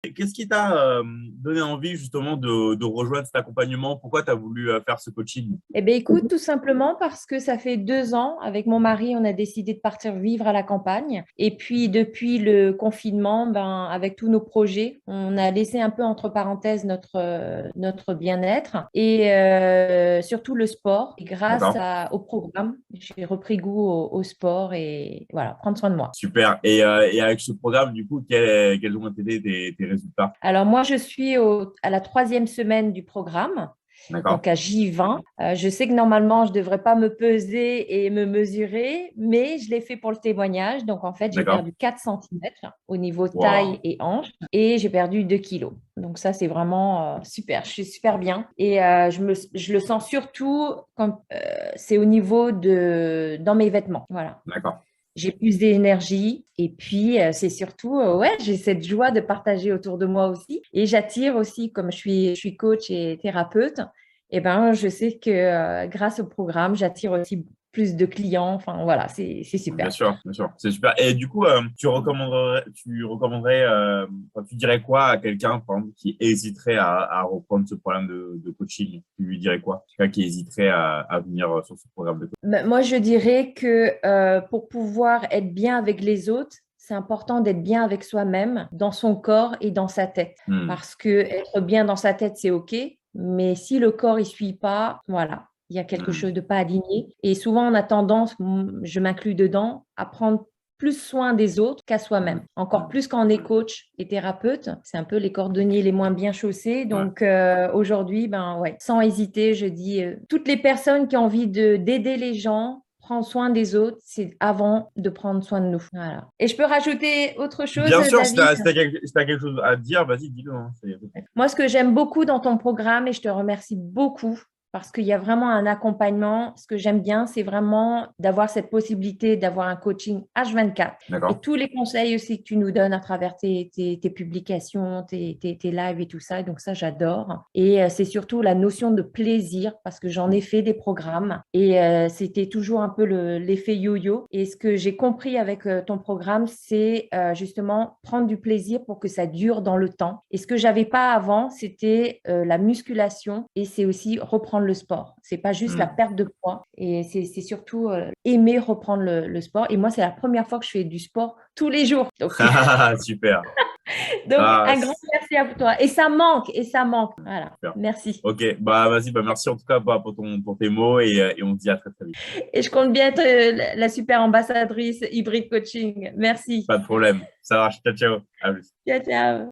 Qu'est-ce qui t'a donné envie justement de rejoindre cet accompagnement? Pourquoi tu as voulu faire ce coaching? Eh bien, écoute, tout simplement parce que ça fait 2 ans, avec mon mari, on a décidé de partir vivre à la campagne. Et puis, depuis le confinement, ben, avec tous nos projets, on a laissé un peu entre parenthèses notre bien-être et surtout le sport. Et grâce D'accord. au programme, j'ai repris goût au sport et voilà, prendre soin de moi. Super. Et avec ce programme, du coup, quels ont été tes résultats? Alors, moi, je suis à la 3e semaine du programme. D'accord. Donc à J20. Je sais que normalement, je ne devrais pas me peser et me mesurer, mais je l'ai fait pour le témoignage. Donc en fait, j'ai D'accord. perdu 4 centimètres au niveau taille Wow. et hanche et j'ai perdu 2 kilos. Donc ça, c'est vraiment super. Je suis super bien. Et je le sens surtout quand c'est au niveau dans mes vêtements. Voilà. D'accord. J'ai plus d'énergie et puis c'est surtout, ouais, j'ai cette joie de partager autour de moi aussi. Et j'attire aussi, comme je suis coach et thérapeute, et ben, je sais que grâce au programme, j'attire aussi plus de clients. Enfin, voilà, c'est Bien super. sûr, bien sûr. C'est super. Et du coup, enfin, tu dirais quoi à quelqu'un, par exemple, qui hésiterait à reprendre ce programme de coaching? Tu lui dirais quoi? Quelqu'un qui hésiterait à venir sur ce programme de coaching. Moi, je dirais que pour pouvoir être bien avec les autres, c'est important d'être bien avec soi-même, dans son corps et dans sa tête. Hmm. Parce que être bien dans sa tête, c'est OK, mais si le corps ne suit pas, voilà, il y a quelque Hmm. chose de pas aligné. Et souvent, on a tendance, je m'inclus dedans, à prendre plus soin des autres qu'à Hmm. soi-même. Encore plus quand on est coach et thérapeute, c'est un peu les cordonniers les moins bien chaussés. Ouais. Donc aujourd'hui, ben ouais, sans hésiter, je dis toutes les personnes qui ont envie d'aider les gens, prendre soin des autres, c'est avant de prendre soin de nous. Voilà. Et je peux rajouter autre chose, Bien sûr, David? si t'as quelque chose à dire, vas-y, dis-le, hein. Moi, ce que j'aime beaucoup dans ton programme, et je te remercie beaucoup, parce qu'il y a vraiment un accompagnement. Ce que j'aime bien, c'est vraiment d'avoir cette possibilité d'avoir un coaching H24 et D'accord. tous les conseils aussi que tu nous donnes à travers tes publications, tes lives et tout ça. Donc ça, j'adore. Et c'est surtout la notion de plaisir, parce que j'en ai fait des programmes et c'était toujours un peu l'effet yo-yo. Et ce que j'ai compris avec ton programme, c'est justement prendre du plaisir pour que ça dure dans le temps. Et ce que j'avais pas avant, c'était la musculation et c'est aussi reprendre le sport. C'est pas juste la Hmm. perte de poids et c'est surtout aimer reprendre le sport. Et moi, c'est la première fois que je fais du sport tous les jours. Donc, Super. donc Ah, un grand merci à toi. Et ça manque, et ça manque. Voilà. super. Merci. Ok, bah vas-y, bah merci en tout cas pour tes mots et on se dit à très très vite. Et je compte bien être la super ambassadrice hybride coaching. Merci. Pas de problème. Ça marche. Ciao, ciao. À plus. Ciao, ciao.